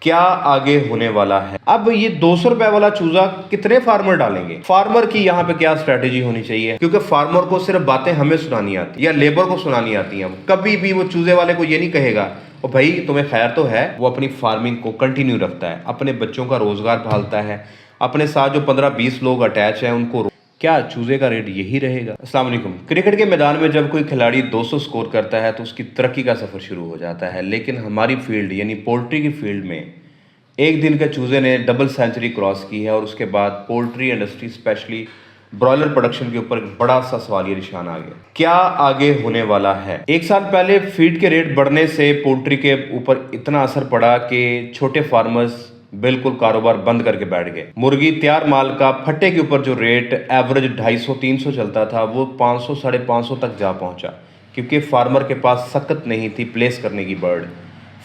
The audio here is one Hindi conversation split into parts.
क्या आगे होने वाला है। अब ये 200 रुपए वाला चूजा कितने फार्मर डालेंगे, फार्मर की यहाँ पे क्या स्ट्रेटेजी होनी चाहिए, क्योंकि फार्मर को सिर्फ बातें हमें सुनानी आती या लेबर को सुनानी आती हैं। कभी भी वो चूजे वाले को ये नहीं कहेगा और भाई तुम्हें खैर तो है, वो अपनी फार्मिंग को कंटिन्यू रखता है, अपने बच्चों का रोजगार पालता है, अपने साथ जो 15-20 लोग अटैच हैं उनको। क्या चूजे का रेट यही रहेगा। अस्सलाम वालेकुम। क्रिकेट के मैदान में जब कोई खिलाड़ी 200 स्कोर करता है तो उसकी तरक्की का सफ़र शुरू हो जाता है, लेकिन हमारी फील्ड यानी पोल्ट्री की फील्ड में एक दिन के चूजे ने डबल सेंचुरी क्रॉस की है और उसके बाद poultry industry specially broiler production के ऊपर बड़ा सा सवालिया निशान आ गया। क्या आगे होने वाला है। एक साल पहले फीड के रेट बढ़ने से पोल्ट्री के ऊपर इतना असर पड़ा कि छोटे फार्मर्स बिल्कुल कारोबार बंद करके बैठ गए। मुर्गी तैयार माल का फट्टे के ऊपर जो रेट एवरेज 250-300 चलता था वो 500-550 तक जा पहुंचा, क्योंकि फार्मर के पास सकत नहीं थी प्लेस करने की बर्ड,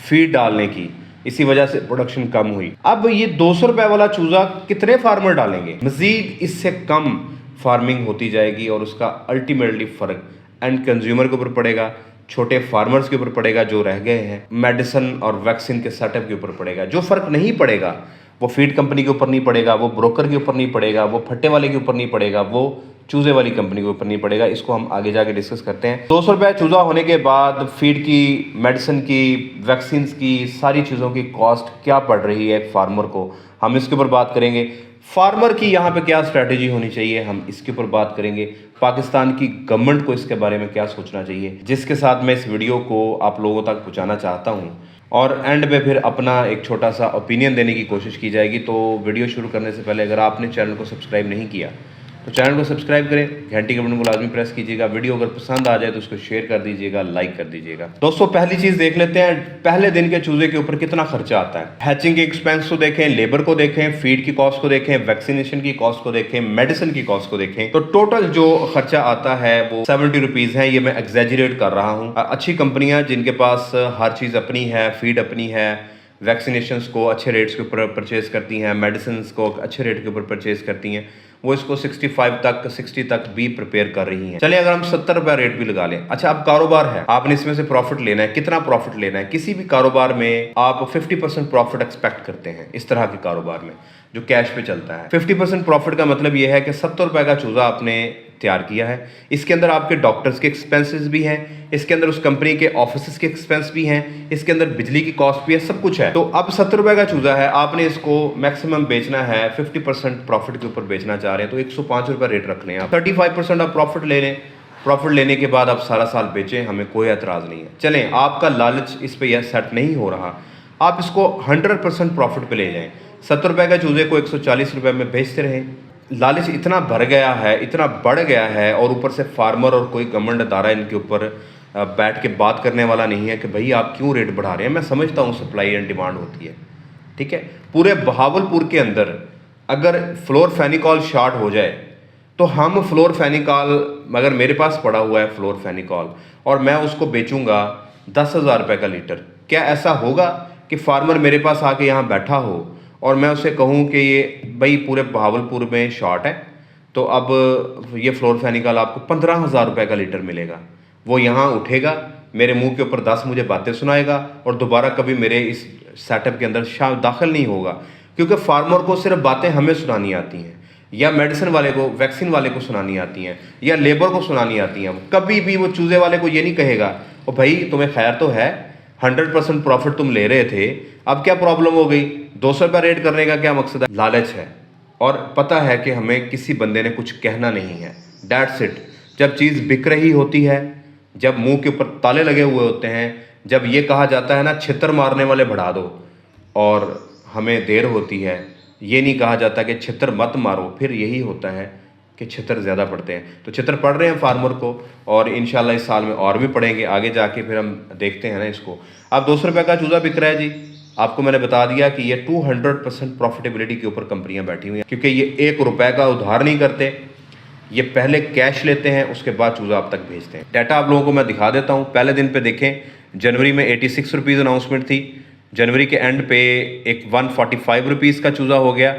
फीड डालने की। इसी वजह से प्रोडक्शन कम हुई। अब ये 200 रुपए वाला चूजा कितने फार्मर डालेंगे। मजीद इससे कम फार्मिंग होती जाएगी और उसका अल्टीमेटली फर्क एंड कंज्यूमर के ऊपर पड़ेगा, छोटे फार्मर्स के ऊपर पड़ेगा जो रह गए हैं, मेडिसिन और वैक्सीन के सेटअप के ऊपर पड़ेगा। जो फर्क नहीं पड़ेगा वो फीड कंपनी के ऊपर नहीं पड़ेगा, वो ब्रोकर के ऊपर नहीं पड़ेगा, वो फट्टे वाले के ऊपर नहीं पड़ेगा, वो चूजे वाली कंपनी के ऊपर नहीं पड़ेगा। इसको हम आगे जाके डिस्कस करते हैं। 200 रुपये चूजा होने के बाद फीड की, मेडिसिन की, वैक्सीन की, सारी चीज़ों की कॉस्ट क्या पड़ रही है एक फार्मर को, हम इसके ऊपर बात करेंगे। फार्मर की यहाँ पे क्या स्ट्रैटेजी होनी चाहिए, हम इसके ऊपर बात करेंगे। पाकिस्तान की गवर्नमेंट को इसके बारे में क्या सोचना चाहिए, जिसके साथ मैं इस वीडियो को आप लोगों तक पहुँचाना चाहता हूँ। और एंड में फिर अपना एक छोटा सा ओपिनियन देने की कोशिश की जाएगी। तो वीडियो शुरू करने से पहले अगर आपने चैनल को सब्सक्राइब नहीं किया तो चैनल को सब्सक्राइब करें, घंटी के बटन को लाजमी प्रेस कीजिएगा। वीडियो अगर पसंद आ जाए तो उसको शेयर कर दीजिएगा, लाइक कर दीजिएगा। दोस्तों पहली चीज़ देख लेते हैं, पहले दिन के चूजे के ऊपर कितना खर्चा आता है। हैचिंग के एक्सपेंस को देखें, लेबर को देखें, फीड की कॉस्ट को देखें, वैक्सीनेशन की कॉस्ट को देखें, मेडिसिन की कॉस्ट को देखें, तो टोटल जो खर्चा आता है वो 70 रुपीज़ है। ये मैं एग्जैजरेट कर रहा हूँ। अच्छी कंपनियाँ जिनके पास हर चीज़ अपनी है, फीड अपनी है, वैक्सीनेशंस को अच्छे रेट्स के ऊपर परचेज करती हैं, मेडिसिन को अच्छे रेट के ऊपर परचेज करती हैं, वो इसको 65 तक 60 तक भी प्रिपेयर कर रही हैं। चलिए अगर हम 70 रुपया रेट भी लगा लें। अच्छा अब कारोबार है, आपने इसमें से प्रॉफिट लेना है। कितना प्रॉफिट लेना है। किसी भी कारोबार में आप 50% प्रॉफिट एक्सपेक्ट करते हैं। इस तरह के कारोबार में जो कैश पे चलता है 50% प्रॉफिट का मतलब यह है कि 70 रुपए का चूजा आपने तैयार किया है। इसके अंदर आपके डॉक्टर्स के एक्सपेंसेस भी हैं, इसके अंदर उस कंपनी के ऑफिस के एक्सपेंस भी हैं, इसके अंदर बिजली की कॉस्ट भी है, सब कुछ है। तो अब 70 रुपए का चूजा है, आपने इसको मैक्सिमम बेचना है, 50% प्रॉफिट के ऊपर बेचना चाह रहे हैं तो 105 रुपए रेट रख लें आप। 35% आप प्रॉफिट ले लें। प्रॉफिट लेने के बाद आप सारा साल बेचें, हमें कोई एतराज़ नहीं है। चलें आपका लालच इस पर यह सेट नहीं हो रहा, आप इसको 100% प्रॉफिट पे ले जाएं। 70 रुपए का चूजे को 140 रुपए में बेचते रहें। लालच इतना भर गया है, इतना बढ़ गया है, और ऊपर से फार्मर और कोई गवर्नमेंट अदारा इनके ऊपर बैठ के बात करने वाला नहीं है कि भाई आप क्यों रेट बढ़ा रहे हैं। मैं समझता हूँ सप्लाई एंड डिमांड होती है, ठीक है। पूरे बहावलपुर के अंदर अगर फ्लोरफेनिकॉल शॉर्ट हो जाए तो हम फ्लोरफेनिकॉल, अगर मेरे पास पड़ा हुआ है फ्लोरफेनिकॉल और मैं उसको बेचूंगा 10,000 रुपये का लीटर, क्या ऐसा होगा कि फार्मर मेरे पास आके यहाँ बैठा हो और मैं उसे कहूँ कि ये भाई पूरे बहावलपुर में शॉर्ट है तो अब ये फ्लोरफेनिकॉल आपको 15,000 रुपये का लीटर मिलेगा। वो यहाँ उठेगा, मेरे मुंह के ऊपर 10 मुझे बातें सुनाएगा और दोबारा कभी मेरे इस सेटअप के अंदर दाखिल नहीं होगा, क्योंकि फार्मर को सिर्फ बातें हमें सुनानी आती हैं या मेडिसिन वाले को, वैक्सीन वाले को सुनानी आती हैं या लेबर को सुनानी आती हैं। कभी भी वो चूजे वाले को ये नहीं कहेगा ओ भाई तुम्हें खैर तो है, 100% प्रॉफिट तुम ले रहे थे, अब क्या प्रॉब्लम हो गई। 200 रुपये रेट करने का क्या मकसद है। लालच है और पता है कि हमें किसी बंदे ने कुछ कहना नहीं है, दैट्स इट। जब चीज़ बिक रही होती है, जब मुंह के ऊपर ताले लगे हुए होते हैं, जब ये कहा जाता है ना छितर मारने वाले बढ़ा दो, और हमें देर होती है, ये नहीं कहा जाता कि छितर मत मारो, फिर यही होता है कि छितर ज़्यादा पड़ते हैं। तो छितर पड़ रहे हैं फार्मर को और इंशाल्लाह इस साल में और भी पड़ेंगे, आगे जाके फिर हम देखते हैं ना इसको। अब 200 रुपये का चूजा बिक रहा है जी, आपको मैंने बता दिया कि ये 200% प्रॉफिटेबिलिटी के ऊपर कंपनियां बैठी हुई हैं, क्योंकि ये 1 रुपये का उधार नहीं करते, ये पहले कैश लेते हैं उसके बाद चूजा आप तक भेजते हैं। डाटा आप लोगों को मैं दिखा देता हूँ। पहले दिन पे देखें, जनवरी में 86 रुपीज़ अनाउंसमेंट थी, जनवरी के एंड पे एक 145 रुपीज़ का चूजा हो गया,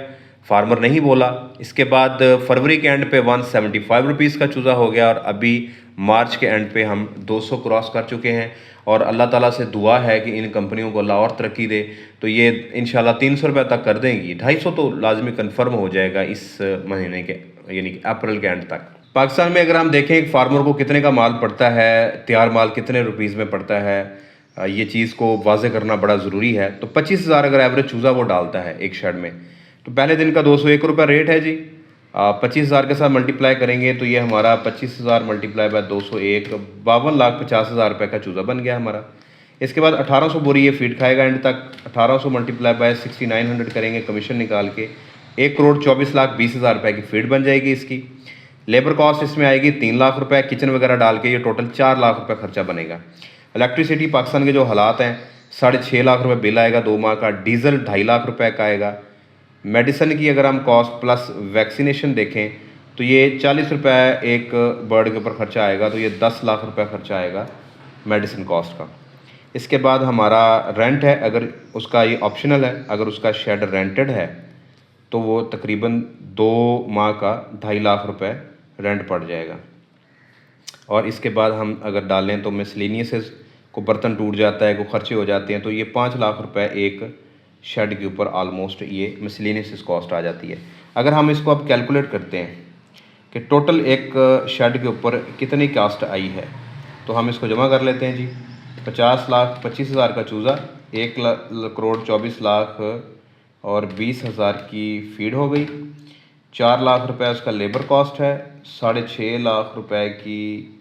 फार्मर नहीं बोला। इसके बाद फरवरी के एंड पे 175 रुपीज़ का चूजा हो गया और अभी मार्च के एंड पे हम 200 क्रॉस कर चुके हैं। और अल्लाह ताला से दुआ है कि इन कंपनियों को अल्लाह और तरक्की दे, तो ये इंशाल्लाह 300 रुपये तक कर देंगी। 250 तो लाजमी कन्फर्म हो जाएगा इस महीने के यानी कि अप्रैल के एंड तक। पाकिस्तान में अगर हम देखें एक फार्मर को कितने का माल पड़ता है, तैयार माल कितने रुपीज़ में पड़ता है, ये चीज़ को वाज़े करना बड़ा ज़रूरी है। तो 25,000 अगर एवरेज चूज़ा वो डालता है एक शेड में, तो पहले दिन का 201 रुपये रेट है जी। 25,000 के साथ मल्टीप्लाई करेंगे तो ये हमारा 25,000 मल्टीप्लाई बाय 201 52,50,000 रुपये का चूज़ा बन गया हमारा। इसके बाद 1800 बोरी ये फीड खाएगा एंड तक। 1800 मल्टीप्लाई बाय 6900 करेंगे कमीशन निकाल के, 1,24,20,000 रुपये की फीड बन जाएगी इसकी। लेबर कॉस्ट इसमें आएगी 3 लाख रुपये, किचन वगैरह डाल के ये टोटल 4 लाख रुपये खर्चा बनेगा। इलेक्ट्रिसिटी पाकिस्तान के जो हालात हैं 6.5 लाख रुपये बिल आएगा 2 माह का। डीजल 2.5 लाख रुपये का आएगा। मेडिसिन की अगर हम कॉस्ट प्लस वैक्सीनेशन देखें तो ये 40 रुपये एक बर्ड के ऊपर खर्चा आएगा, तो ये 10 लाख रुपये खर्चा आएगा मेडिसिन कॉस्ट का। इसके बाद हमारा रेंट है, अगर उसका ये ऑप्शनल है, अगर उसका शेड रेंटेड है तो वो तकरीबन 2 माह का 2.5 लाख रुपये रेंट पड़ जाएगा। और इसके बाद हम अगर डालें तो मिसलेनियस को बर्तन टूट जाता है, को खर्चे हो जाते हैं, तो ये 5 लाख रुपए एक शेड के ऊपर ऑलमोस्ट ये मिसलेनियस कॉस्ट आ जाती है। अगर हम इसको अब कैलकुलेट करते हैं कि टोटल एक शेड के ऊपर कितनी कास्ट आई है, तो हम इसको जमा कर लेते हैं जी। 50,25,000 का चूज़ा, 1,24,20,000 और 20,000 की फीड हो गई। 4 लाख रुपए उसका लेबर कॉस्ट है। 6.5 लाख रुपए की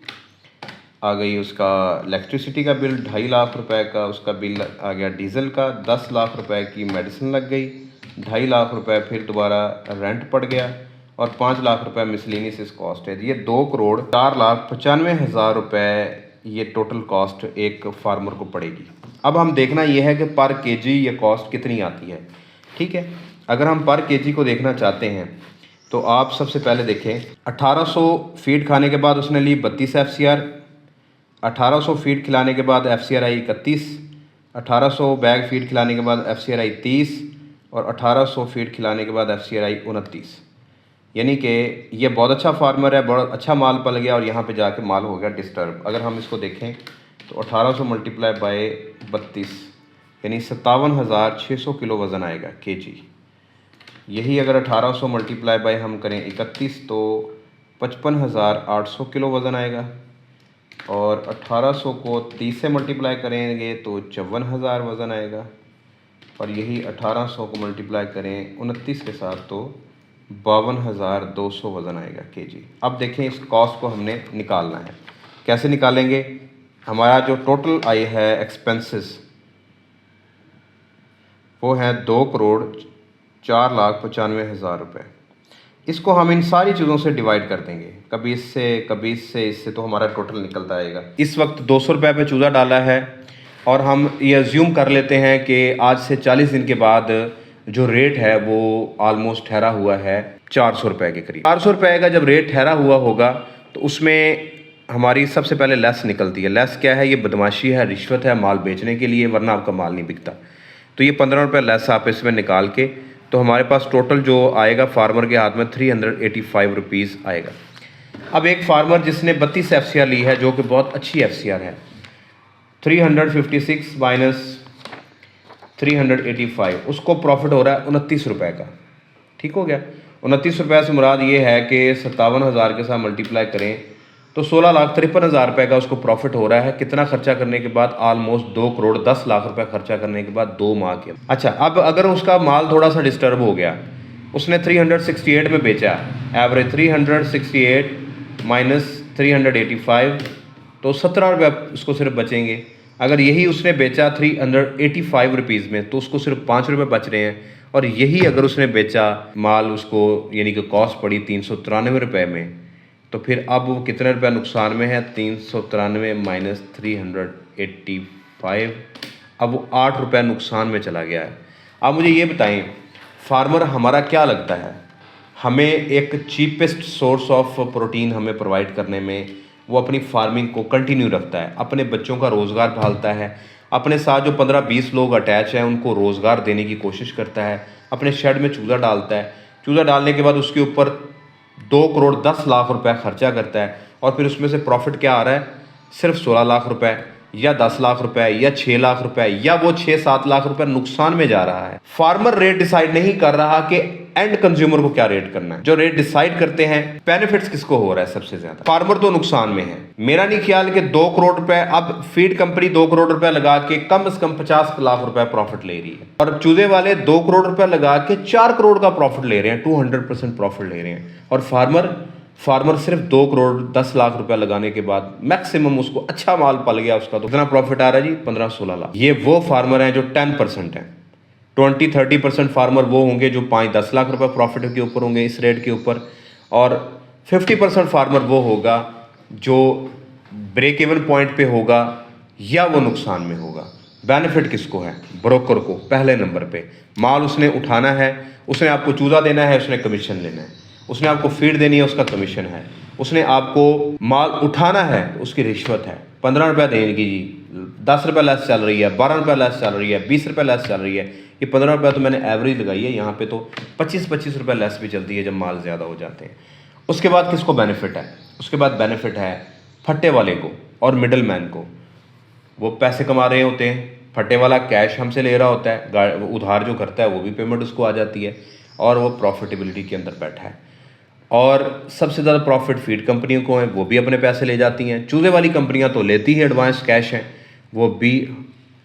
आ गई उसका इलेक्ट्रिसिटी का बिल। 2.5 लाख रुपए का उसका बिल आ गया डीजल का। 10 लाख रुपए की मेडिसिन लग गई। 2.5 लाख रुपए फिर दोबारा रेंट पड़ गया और 5 लाख रुपए मिसलेनियस कॉस्ट है। ये 2,04,95,000 रुपए ये टोटल कॉस्ट एक फार्मर को पड़ेगी। अब हम देखना ये है कि पर केजी ये कॉस्ट कितनी आती है। ठीक है, अगर हम पर केजी को देखना चाहते हैं तो आप सबसे पहले देखें 1800 फीड खाने के बाद उसने ली 32 FCR। 1800 फीड खिलाने के बाद FCR आई 31। 1800 बैग फीड खिलाने के बाद FCR आई 30 और 1800 फीड खिलाने के बाद FCR आई 29। यानी कि ये बहुत अच्छा फार्मर है, बहुत अच्छा माल पल गया और यहाँ पे जाके माल हो गया डिस्टर्ब। अगर हम इसको देखें तो 1800 मल्टीप्लाई बाय 32 यानी 57,600 किलो वज़न आएगा केजी। यही अगर 1800 मल्टीप्लाई बाय हम करें 31 तो 55,800 किलो वज़न आएगा। और 1800 को 30 से मल्टीप्लाई करेंगे तो 54,000 वज़न आएगा। और यही 1800 को मल्टीप्लाई करें 29 के साथ तो 52,200 वज़न आएगा केजी। अब देखें इस कॉस्ट को हमने निकालना है, कैसे निकालेंगे। हमारा जो टोटल आई है एक्सपेंसेस वो है 2,04,95,000 रुपये। इसको हम इन सारी चीज़ों से डिवाइड कर देंगे, कभी इससे कभी इससे, तो हमारा टोटल निकलता आएगा। इस वक्त 200 रुपये पे चूज़ा डाला है और हम ये अज्यूम कर लेते हैं कि आज से 40 दिन के बाद जो रेट है वो ऑलमोस्ट ठहरा हुआ है 400 रुपये के करीब। 400 रुपये का जब रेट ठहरा हुआ होगा तो उसमें हमारी सबसे पहले लेस निकलती है। लेस क्या है, ये बदमाशी है, रिश्वत है माल बेचने के लिए, वरना आपका माल नहीं बिकता। तो ये 15 रुपये लेस आप इसमें निकाल के, तो हमारे पास टोटल जो आएगा फार्मर के हाथ में 385 रुपीज़ आएगा। अब एक फार्मर जिसने 32 FCR ली है, जो कि बहुत अच्छी FCR है, 356 माइनस 385, उसको प्रॉफिट हो रहा है 29 रुपये का। ठीक हो गया। 29 रुपये से मुराद ये है कि 57,000 के साथ मल्टीप्लाई करें तो 16,53,000 रुपये का उसको प्रॉफिट हो रहा है। कितना खर्चा करने के बाद, ऑलमोस्ट 2,10,00,000 रुपये खर्चा करने के बाद 2 माह के। अच्छा, अब अगर उसका माल थोड़ा सा डिस्टर्ब हो गया, उसने 368 में बेचा, एवरेज 368 माइनस 385 तो 17 रुपये उसको सिर्फ बचेंगे। अगर यही उसने बेचा 385 रुपीज़ में तो उसको सिर्फ 5 रुपये बच रहे हैं। और यही अगर उसने बेचा माल, उसको यानी कि कॉस्ट पड़ी 393 रुपये में, तो फिर अब वो कितने रुपये नुकसान में है, 393 माइनस 385, अब वो 8 रुपये नुकसान में चला गया है। अब मुझे ये बताएं, फार्मर हमारा क्या लगता है, हमें एक चीपेस्ट सोर्स ऑफ प्रोटीन हमें प्रोवाइड करने में वो अपनी फार्मिंग को कंटिन्यू रखता है, अपने बच्चों का रोज़गार भालता है, अपने साथ जो 15-20 लोग अटैच हैं उनको रोज़गार देने की कोशिश करता है, अपने शेड में चूज़ा डालता है। चूज़ा डालने के बाद उसके ऊपर 2,10,00,000 रुपये खर्चा करता है और फिर उसमें से प्रॉफिट क्या आ रहा है, सिर्फ 16 लाख रुपए। या 10 लाख रुपए या 6 लाख रुपए या वो 6-7 लाख रुपए नुकसान में जा रहा है। फार्मर रेट डिसाइड नहीं कर रहा कि एंड कंज्यूमर को क्या रेट करना है। जो रेट डिसाइड करते हैं, बेनिफिट्स किसको हो रहा है सबसे ज्यादा? फार्मर तो नुकसान में है। मेरा नहीं ख्याल कि 2 करोड़ रुपए, अब फीड कंपनी 2 करोड़ रुपए लगा के कम से कम 50 लाख रुपए प्रॉफिट ले रही है, और चूजे वाले 2 करोड़ रुपए लगा के 4 करोड़ का प्रॉफिट ले रहे हैं, 200% प्रॉफिट ले रहे हैं। और फार्मर सिर्फ 2 करोड़ 10 लाख रुपए लगाने के बाद मैक्सिमम उसको अच्छा माल पल गया उसका, तो कितना प्रॉफिट आ रहा है जी? 15-16 लाख। ये वो फार्मर हैं जो 10% है। 20-30% फार्मर वो होंगे जो 5-10 लाख रुपए प्रॉफिट के ऊपर होंगे इस रेट के ऊपर, और 50% फार्मर वो होगा जो ब्रेक इवन पॉइंट पे होगा या वो नुकसान में होगा। बेनिफिट किसको है? ब्रोकर को। पहले नंबर पे माल उसने उठाना है, उसने आपको चूजा देना है, उसने कमीशन लेना है, उसने आपको फीड देनी है, उसका कमीशन है, उसने आपको माल उठाना है, उसकी रिश्वत है। 15 रुपये देंगे जी, 10 रुपये लेस चल रही है, 12 रुपये लेस चल रही है, 20 रुपये लेस चल रही है। ये 15 रुपये तो मैंने एवरेज लगाई है, यहाँ पे तो 25-25 रुपये लेस भी चलती है जब माल ज़्यादा हो जाते हैं। उसके बाद किसको बेनिफिट है? उसके बाद बेनिफिट है फट्टे वाले को और मिडल मैन को। वो पैसे कमा रहे होते हैं, फट्टे वाला कैश हमसे ले रहा होता है, उधार जो करता है वो भी पेमेंट उसको आ जाती है, और वो प्रॉफिटेबिलिटी के अंदर बैठा है। और सबसे ज़्यादा प्रॉफिट फीड कंपनियों को है, वो भी अपने पैसे ले जाती हैं। चूजे वाली कंपनियां तो लेती है एडवांस कैश हैं, वो भी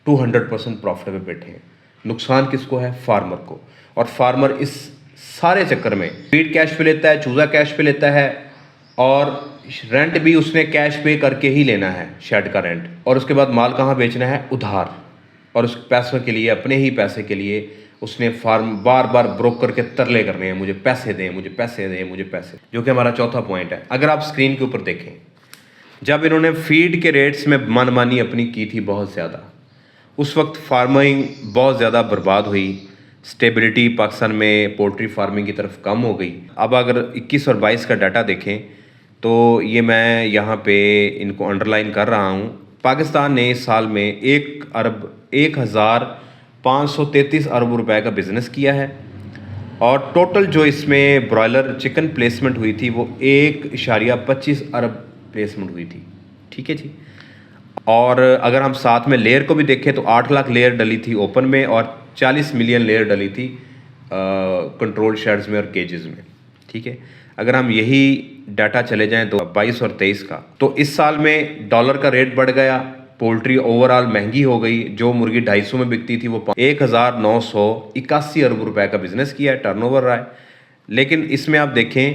200% प्रॉफिट में बैठे हैं। नुकसान किसको है? फार्मर को। और फार्मर इस सारे चक्कर में फीड कैश पे लेता है, चूजा कैश पे लेता है, और रेंट भी उसने कैश पे करके ही लेना है, शेड का रेंट। और उसके बाद माल कहाँ बेचना है? उधार। और उस पैसों के लिए, अपने ही पैसे के लिए उसने फार्म बार बार ब्रोकर के तरले करने हैं, मुझे पैसे दें, मुझे पैसे दें, मुझे पैसे, जो कि हमारा चौथा पॉइंट है। अगर आप स्क्रीन के ऊपर देखें, जब इन्होंने फीड के रेट्स में मनमानी अपनी की थी बहुत ज़्यादा, उस वक्त फार्मिंग बहुत ज़्यादा बर्बाद हुई, स्टेबिलिटी पाकिस्तान में पोल्ट्री फार्मिंग की तरफ कम हो गई। अब अगर 21 और 22 का डाटा देखें तो ये मैं यहाँ पे इनको अंडरलाइन कर रहा हूँ। पाकिस्तान ने इस साल में 1,533 अरब रुपए का बिज़नेस किया है, और टोटल जो इसमें ब्रॉयलर चिकन प्लेसमेंट हुई थी वो 1.25 अरब प्लेसमेंट हुई थी। ठीक है जी। और अगर हम साथ में लेयर को भी देखें तो 8 लाख लेयर डली थी ओपन में, और 40 मिलियन लेयर डली थी कंट्रोल शेड्स में और केजेस में। ठीक है। अगर हम यही डाटा चले जाएं 22 और 23 का, तो इस साल में डॉलर का रेट बढ़ गया, पोल्ट्री ओवरऑल महंगी हो गई। जो मुर्गी 250 में बिकती थी वो 1,981 अरब रुपए का बिजनेस किया है, टर्नओवर रहा है। लेकिन इसमें आप देखें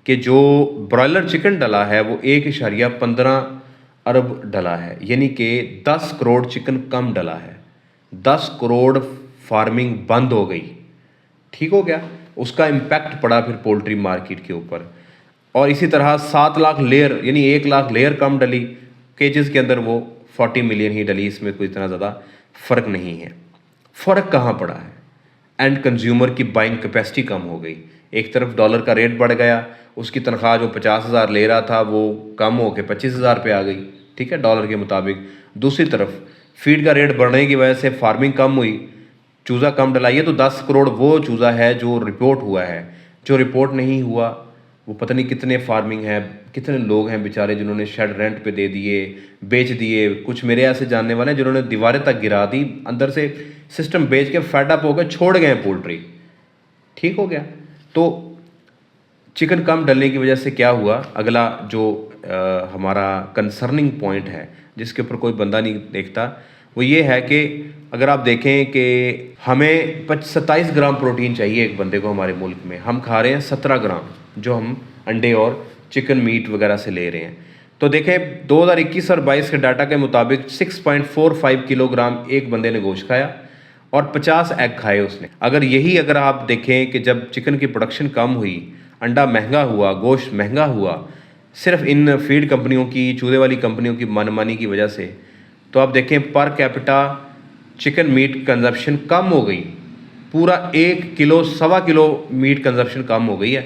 कि जो ब्रॉयलर चिकन डला है वो 1.15 अरब डला है, यानी कि 10 करोड़ चिकन कम डला है। 10 करोड़ फार्मिंग बंद हो गई। ठीक हो गया। उसका इम्पैक्ट पड़ा फिर पोल्ट्री मार्केट के ऊपर। और इसी तरह 7 लाख लेयर, यानी 1 लाख लेयर कम डली। केजेस के अंदर वो 40 मिलियन ही डली। इसमें कोई इतना ज़्यादा फ़र्क नहीं है। फ़र्क कहाँ पड़ा है? एंड कंज्यूमर की बाइंग कैपेसिटी कम हो गई। एक तरफ डॉलर का रेट बढ़ गया, उसकी तनख्वाह जो 50,000 ले रहा था वो कम हो के 25,000 पे आ गई। ठीक है, डॉलर के मुताबिक। दूसरी तरफ फीड का रेट बढ़ने की वजह से फार्मिंग कम हुई, चूज़ा कम डलाइए। तो 10 करोड़ वो चूज़ा है जो रिपोर्ट हुआ है। जो रिपोर्ट नहीं हुआ वो पता नहीं कितने फार्मिंग है, कितने लोग हैं बेचारे जिन्होंने शेड रेंट पे दे दिए, बेच दिए। कुछ मेरे ऐसे जानने वाले हैं जिन्होंने दीवारें तक गिरा दी, अंदर से सिस्टम बेच के फेड अप हो गए, छोड़ गए पोल्ट्री। ठीक हो गया। तो चिकन कम डलने की वजह से क्या हुआ? अगला जो हमारा कंसर्निंग पॉइंट है जिसके ऊपर कोई बंदा नहीं देखता, वो ये है कि अगर आप देखें कि हमें 27 ग्राम प्रोटीन चाहिए एक बंदे को हमारे मुल्क में, हम खा रहे हैं 17 ग्राम, जो हम अंडे और चिकन मीट वगैरह से ले रहे हैं। तो देखें 2021 और 22 के डाटा के मुताबिक 6.45 किलोग्राम एक बंदे ने गोश्त खाया और 50 एग खाए उसने। अगर आप देखें कि जब चिकन की प्रोडक्शन कम हुई, अंडा महंगा हुआ, गोश्त महंगा हुआ, सिर्फ इन फीड कंपनियों की, चूजे वाली कंपनियों की मनमानी की वजह से, तो आप देखें per capita chicken meat consumption कम हो गई। पूरा 1 किलो 1.25 किलो मीट कंजप्शन कम हो गई है,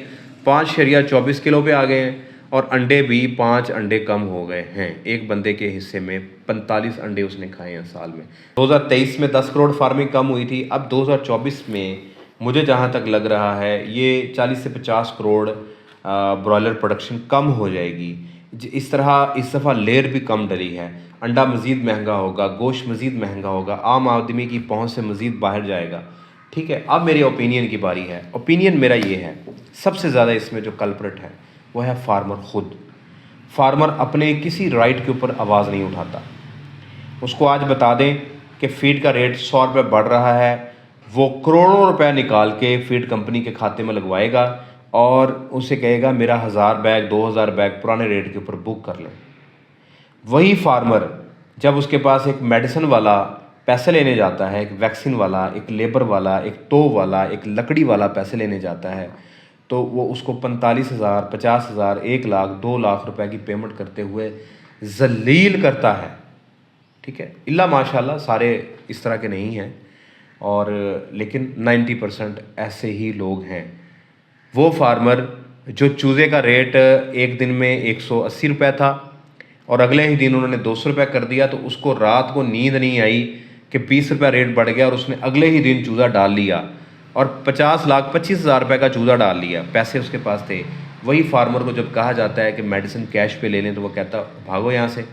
5.24 किलो पे आ गए हैं। और अंडे भी 5 अंडे कम हो गए हैं। एक बंदे के हिस्से में 45 अंडे उसने खाए हैं साल में। 2023 में 10 करोड़ फार्मिंग कम हुई थी। अब 2024 में मुझे जहाँ तक लग रहा है ये 40 से 50 करोड़ ब्रॉयलर प्रोडक्शन कम हो जाएगी। इस तरह इस दफ़ा लेयर भी कम डली है, अंडा मज़ीद महंगा होगा, गोश्त मज़ीद महंगा होगा, आम आदमी की पहुंच से मज़ीद बाहर जाएगा। ठीक है, अब मेरी ओपिनियन की बारी है। ओपिनियन मेरा ये है, सबसे ज़्यादा इसमें जो कल्प्रिट है वो है फार्मर ख़ुद। फार्मर अपने किसी राइट के ऊपर आवाज़ नहीं उठाता। उसको आज बता दें कि फ़ीड का रेट 100 रुपये बढ़ रहा है, वो करोड़ों रुपए निकाल के फ़ीड कंपनी के खाते में लगवाएगा और उसे कहेगा मेरा 1000 बैग 2000 बैग पुराने रेट के ऊपर बुक कर लें। वही फार्मर जब उसके पास एक मेडिसिन वाला पैसे लेने जाता है, एक वैक्सीन वाला, एक लेबर वाला, एक तोप वाला, एक लकड़ी वाला पैसे लेने जाता है, तो वो उसको 45,000, 50,000, 1 लाख, 2 लाख रुपए की पेमेंट करते हुए जलील करता है। ठीक है, इल्ला माशाल्लाह सारे इस तरह के नहीं हैं, और लेकिन 90% ऐसे ही लोग हैं। वो फार्मर जो चूज़े का रेट एक दिन में 180 रुपये था और अगले ही दिन उन्होंने 200 रुपये कर दिया, तो उसको रात को नींद नहीं आई कि 20 रुपये रेट बढ़ गया और उसने अगले ही दिन चूज़ा डाल लिया और 50 लाख 25,000 रुपये का चूज़ा डाल लिया। पैसे उसके पास थे। वही फार्मर को जब कहा जाता है कि मेडिसिन कैश पे ले लें, तो वो कहता भागो यहाँ से,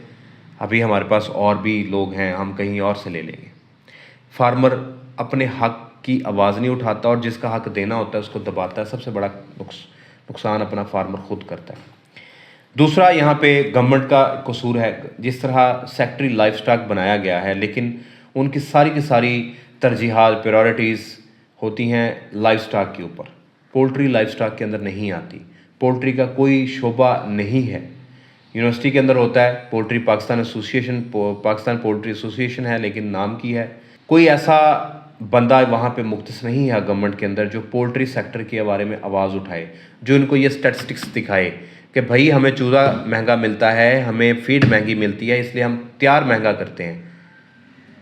अभी हमारे पास और भी लोग हैं, हम कहीं और से ले लेंगे। फार्मर अपने हक की आवाज़ नहीं उठाता और जिसका हक देना होता है उसको दबाता है। सबसे बड़ा नुकसान अपना फार्मर खुद करता है। दूसरा, यहाँ पे गवर्नमेंट का कसूर है। जिस तरह सेक्टरी लाइफ स्टॉक बनाया गया है, लेकिन उनकी सारी की सारी तरजीहात, प्रायोरिटीज़ होती हैं लाइफ स्टॉक के ऊपर। पोल्ट्री लाइफ स्टॉक के अंदर नहीं आती। पोल्ट्री का कोई शोबा नहीं है। यूनिवर्सिटी के अंदर होता है poultry Pakistan association, Pakistan poultry association है, लेकिन नाम की है। कोई ऐसा बंदा वहाँ पे मुख्तस नहीं है गवर्नमेंट के अंदर जो पोल्ट्री सेक्टर के बारे में आवाज़ उठाए, जो इनको ये स्टैटिस्टिक्स दिखाए कि भाई हमें चूज़ा महंगा मिलता है, हमें फीड महंगी मिलती है, इसलिए हम तैयार महंगा करते हैं।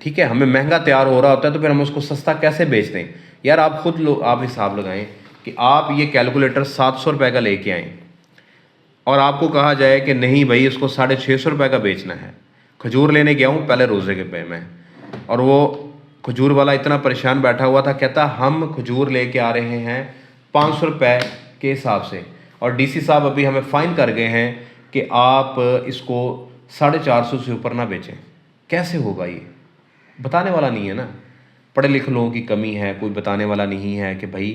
ठीक है, हमें महंगा तैयार हो रहा होता है तो फिर हम उसको सस्ता कैसे बेच दें? यार आप खुद आप हिसाब लगाएं कि आप ये कैलकुलेटर 700 रुपये का लेके आएँ और आपको कहा जाए कि नहीं भाई इसको 650 रुपये का बेचना है। खजूर लेने गया हूँ पहले रोज़े के पे में, और वो खजूर वाला इतना परेशान बैठा हुआ था, कहता हम खजूर लेके आ रहे हैं 500 रुपये के हिसाब से, और डीसी साहब अभी हमें फ़ाइन कर गए हैं कि आप इसको 450 से ऊपर ना बेचें। कैसे होगा ये? बताने वाला नहीं है ना। पढ़े लिखे लोगों की कमी है, कोई बताने वाला नहीं है कि भाई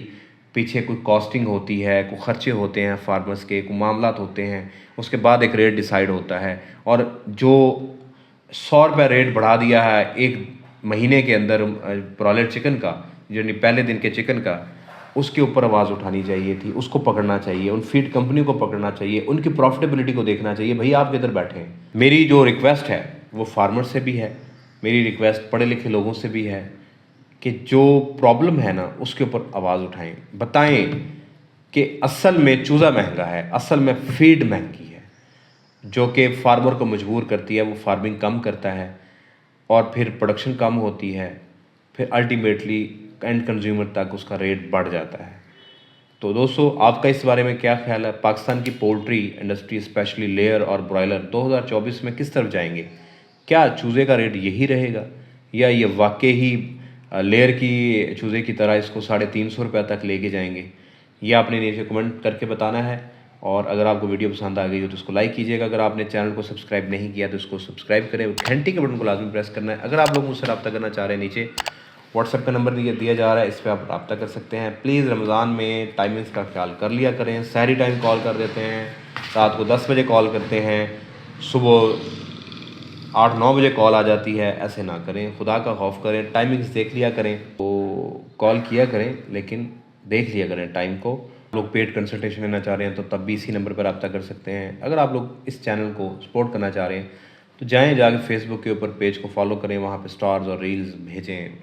पीछे कोई कॉस्टिंग होती है, कोई ख़र्चे होते हैं फार्मर्स के, कोई मामलात होते हैं, उसके बाद एक रेट डिसाइड होता है। और जो 100 रुपये रेट बढ़ा दिया है एक महीने के अंदर ब्रॉयलर चिकन का, जो नहीं पहले दिन के चिकन का, उसके ऊपर आवाज़ उठानी चाहिए थी, उसको पकड़ना चाहिए, उन फीड कंपनी को पकड़ना चाहिए, उनकी प्रॉफिटेबिलिटी को देखना चाहिए। भाई आप किधर बैठे हैं? मेरी जो रिक्वेस्ट है वो फार्मर से भी है, मेरी रिक्वेस्ट पढ़े लिखे लोगों से भी है कि जो प्रॉब्लम है ना उसके ऊपर आवाज़ उठाएं, बताएं कि असल में चूज़ा महंगा है, असल में फीड महंगी है, जो कि फार्मर को मजबूर करती है, वो फार्मिंग कम करता है और फिर प्रोडक्शन कम होती है, फिर अल्टीमेटली एंड कंज्यूमर तक उसका रेट बढ़ जाता है। तो दोस्तों आपका इस बारे में क्या ख्याल है? पाकिस्तान की पोल्ट्री इंडस्ट्री स्पेशली लेयर और ब्रॉयलर 2024 में किस तरफ जाएंगे? क्या चूज़े का रेट यही रहेगा या ये वाकई ही लेयर की चूज़े की तरह इसको 350 रुपये तक लेके जाएंगे? ये आपने नीचे कमेंट करके बताना है। और अगर आपको वीडियो पसंद आ गई हो तो इसको लाइक कीजिएगा। अगर आपने चैनल को सब्सक्राइब नहीं किया तो इसको सब्सक्राइब करें, घंटी के बटन को लाजमी प्रेस करना है। अगर आप लोग मुझसे रब्ता करना चाह रहे हैं, नीचे व्हाट्सएप का नंबर दिया जा रहा है, इस पर आप रब्ता कर सकते हैं। प्लीज़ रमज़ान में टाइमिंग्स का ख्याल कर लिया करें। सहरी टाइम कॉल कर देते हैं, रात को 10 बजे कॉल करते हैं, सुबह 8-9 बजे कॉल आ जाती है। ऐसे ना करें, खुदा का खौफ करें, टाइमिंग्स देख लिया करें। तो कॉल किया करें लेकिन देख लिया करें टाइम को। लोग पेड कंसल्टेशन लेना चाह रहे हैं तो तब भी इसी नंबर पर रब्ता कर सकते हैं। अगर आप लोग इस चैनल को सपोर्ट करना चाह रहे हैं तो जाके फेसबुक के ऊपर पेज को फॉलो करें, वहाँ पे स्टार्स और रील्स भेजें,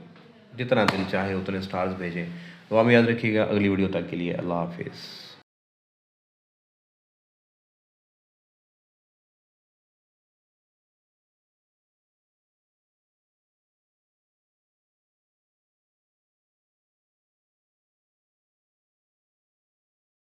जितना दिल चाहे उतने स्टार्स भेजें। तो आप याद रखिएगा। अगली वीडियो तक के लिए अल्लाह हाफिज़।